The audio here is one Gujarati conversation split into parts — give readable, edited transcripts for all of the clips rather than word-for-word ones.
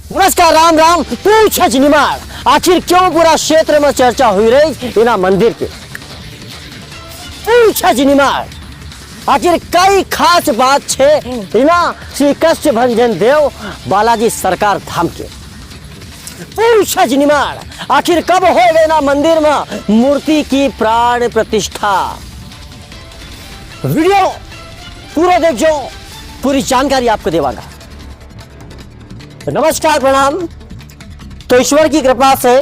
नमस्कार, राम राम। पूछे निमाड़ आखिर क्यों पूरा क्षेत्र में चर्चा हुई रही इना मंदिर की? पूछे निमाड़ आखिर कई खास बात छे इना श्री कष्ट भंजन देव बालाजी सरकार धाम के। पूछे निमाड़ आखिर कब हो गए ना मंदिर में मूर्ति की प्राण प्रतिष्ठा? वीडियो पूरा देखो, पूरी जानकारी आपको देवागा। नमस्कार, प्रणाम। तो ईश्वर की कृपा से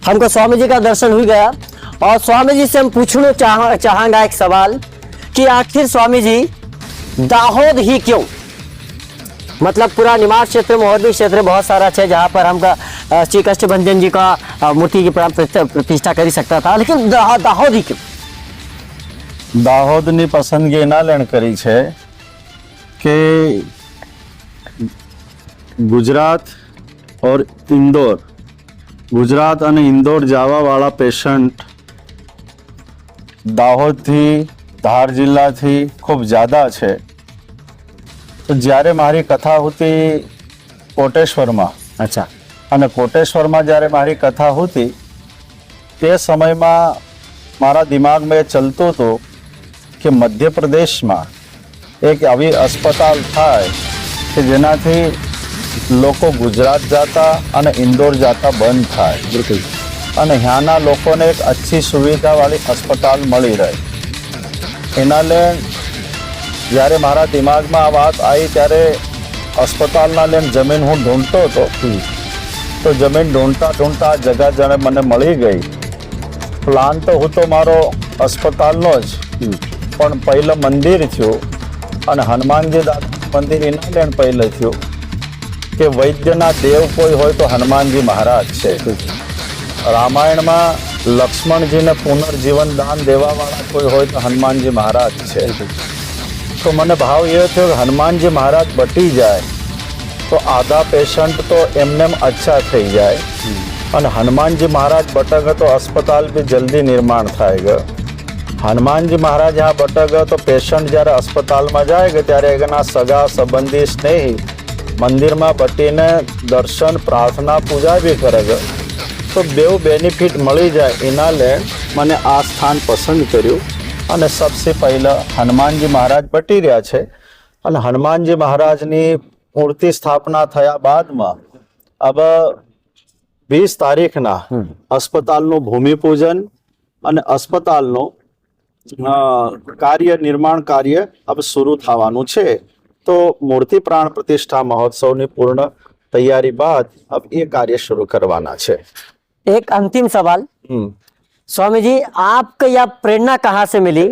हमको स्वामी जी का दर्शन हो गया और स्वामी जी से हम पूछना चाहेंगे एक सवाल कि आखिर स्वामी जी दाहोद ही क्यों? मतलब पूरा निमाड़ क्षेत्र में और भी क्षेत्र बहुत सारा है जहाँ पर हमका श्री कष्ट भंजन जी का मूर्ति की प्राण प्रतिष्ठा कर सकता था, लेकिन दाहोद ही क्यों? દાહોદની પસંદગી એના લેણ કરી છે કે ગુજરાત और इंदौर, गुजरात અને ઇન્દોર જવાવાળા પેશન્ટ દાહોદથી ધાર જિલ્લાથી ખૂબ જ્યાદા છે. તો જ્યારે મારી કથા હતી કોટેશ્વરમાં, अच्छा, અને કોટેશ્વરમાં જ્યારે મારી કથા હતી તે સમયમાં મારા દિમાગમાં એ ચલતું હતું કે મધ્યપ્રદેશમાં એક આવી अस्पताल થાય કે જેનાથી લોકો ગુજરાત જતા અને ઇન્દોર જતા બંધ થાય. बिल्कुल। અને ત્યાંના લોકોને એક अच्छी સુવિધાવાળી अस्पताल મળી રહે. એના લેણ જ્યારે મારા દિમાગમાં આ વાત આવી ત્યારે अस्पतालના લેણ જમીન હું ઢૂંઢતો હતો. તો જમીન ઢૂંઢતા ઢૂંઢતા આ જગા જાણે મને મળી ગઈ. પ્લાન તો હું તો મારો अस्पतालનો જ, પણ પહેलं મંદિર થયું અને હનુમાનજી દાદા મંદિર એના લેણ પહેલે થયું કે વૈદ્યના દેવ કોઈ હોય તો હનુમાનજી મહારાજ છે. રામાયણમાં લક્ષ્મણજીને પુનર્જીવન દાન દેવાવાળા કોઈ હોય તો હનુમાનજી મહારાજ છે. તો મને ભાવ એ થયો કે હનુમાનજી મહારાજ બટી જાય તો આધા પેશન્ટ તો એમને અચ્છા થઈ જાય અને હનુમાનજી મહારાજ બટકે તો अस्पताल બી જલ્દી નિર્માણ થાય. હનુમાનજી મહારાજ આ બટકે તો પેશન્ટ જ્યારે अस्पतालમાં જાય ત્યારે એના સગા સંબંધી સ્નેહી મંદિરમાં બટીને દર્શન પ્રાર્થના પૂજા બી કરે. તો બેવ બેનિફિટ મળી જાય એના લે મને આ સ્થાન પસંદ કર્યું અને સબસે પહેલા હનુમાનજી મહારાજ બટી રહ્યા છે અને હનુમાનજી મહારાજની મૂર્તિ સ્થાપના થયા બાદમાં अब 20 તારીખના अस्पतालનું ભૂમિપૂજન અને अस्पतालનું કાર્ય નિર્માણ કાર્ય अब શરૂ થવાનું છે. तो मूर्ति प्राण प्रतिष्ठा महोत्सव ની પૂર્ણ તૈયારી બાદ अब ये कार्य शुरू करवाना છે. एक अंतिम सवाल स्वामी जी, आपको यह प्रेरणा कहाँ से मिली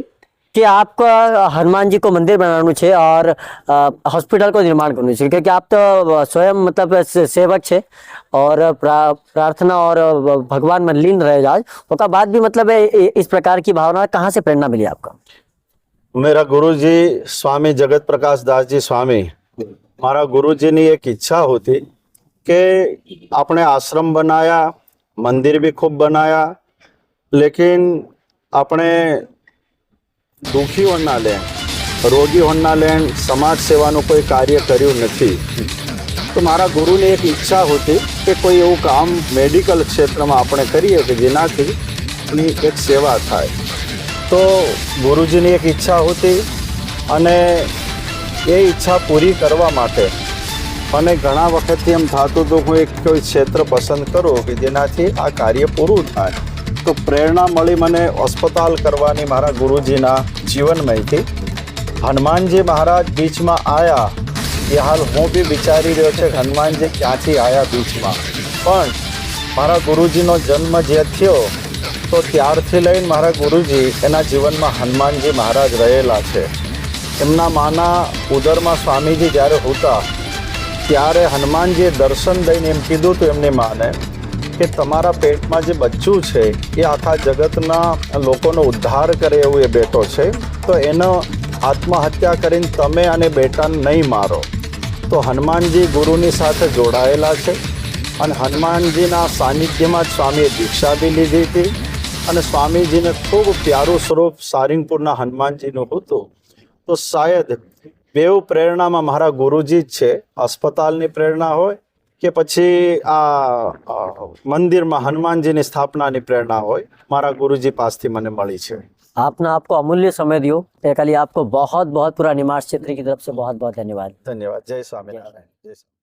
कि आपको हनुमान जी को मंदिर बनाना है और हॉस्पिटल को निर्माण करना है? क्योंकि आप तो स्वयं मतलब सेवक छे और प्रार्थना और भगवान में लीन रहे जाए, उसका बाद भी मतलब इस प्रकार की भावना कहाँ से प्रेरणा मिली आपको? मेरा गुरुजी स्वामी जगत प्रकाश दास जी स्वामी, मारा गुरुजी ने एक इच्छा होती कि आपने आश्रम बनाया, मंदिर भी खूब बनाया, लेकिन अपने दुखी होना लें, रोगी होना लें, समाज सेवा नो कोई कार्य कर्यु नहीं. तो मारा गुरु ने एक इच्छा होती कि कोई एवं काम मेडिकल क्षेत्र में आपणे करिए कि जेनाथी एक सेवा थाय. तो गुरुजीनी एक इच्छा होती અને એ ઈચ્છા પૂરી કરવા માટે અને ઘણા વખતથી એમ થતું હતું હું એક કોઈ ક્ષેત્ર પસંદ કરું કે જેનાથી આ કાર્ય પૂરું થાય. તો પ્રેરણા મળી મને अस्पताल કરવાની મારા ગુરુજીના જીવનમાંથી. હનુમાનજી મહારાજ બીચમાં આયા એ હાલ હું બી વિચારી રહ્યો છે કે હનુમાનજી ક્યાંથી આયા બીચમાં. પણ મારા ગુરુજીનો જન્મ જે થયો તો ત્યારથી લઈને મારા ગુરુજી એના જીવનમાં હનુમાનજી મહારાજ રહેલા છે. એમના માના ઉદરમાં સ્વામીજી જ્યારે હતા ત્યારે હનુમાનજીએ દર્શન દઈને એમ કીધું હતું એમની માને કે તમારા પેટમાં જે બચ્ચું છે એ આખા જગતના લોકોનો ઉદ્ધાર કરે એવું એ બેટો છે, તો એનો આત્મહત્યા કરીને તમે અને બેટાને નહીં મારો. તો હનુમાનજી ગુરુની સાથે જોડાયેલા છે અને હનુમાનજીના સાનિધ્યમાં જ સ્વામીએ દીક્ષા બી લીધી હતી અને સ્વામીજીને ખૂબ પ્યારું સ્વરૂપ સારંગપુરના હનુમાનજીનું હતું. તો શાયદ બેવ પ્રેરણામાં મારા ગુરુજી જ છે. अस्पतालની પ્રેરણા હોય કે પછી આ મંદિરમાં હનુમાનજીની સ્થાપનાની પ્રેરણા હોય મારા ગુરુજી પાસથી મને મળી છે. आपने आपको अमूल्य समय दियो एक लिए आपको बहुत बहुत पूरा निमाड़ क्षेत्र की तरफ से बहुत बहुत धन्यवाद. ધન્યવાદ. જય સ્વામિનારાયણ. જય સ્વામિનારાયણ.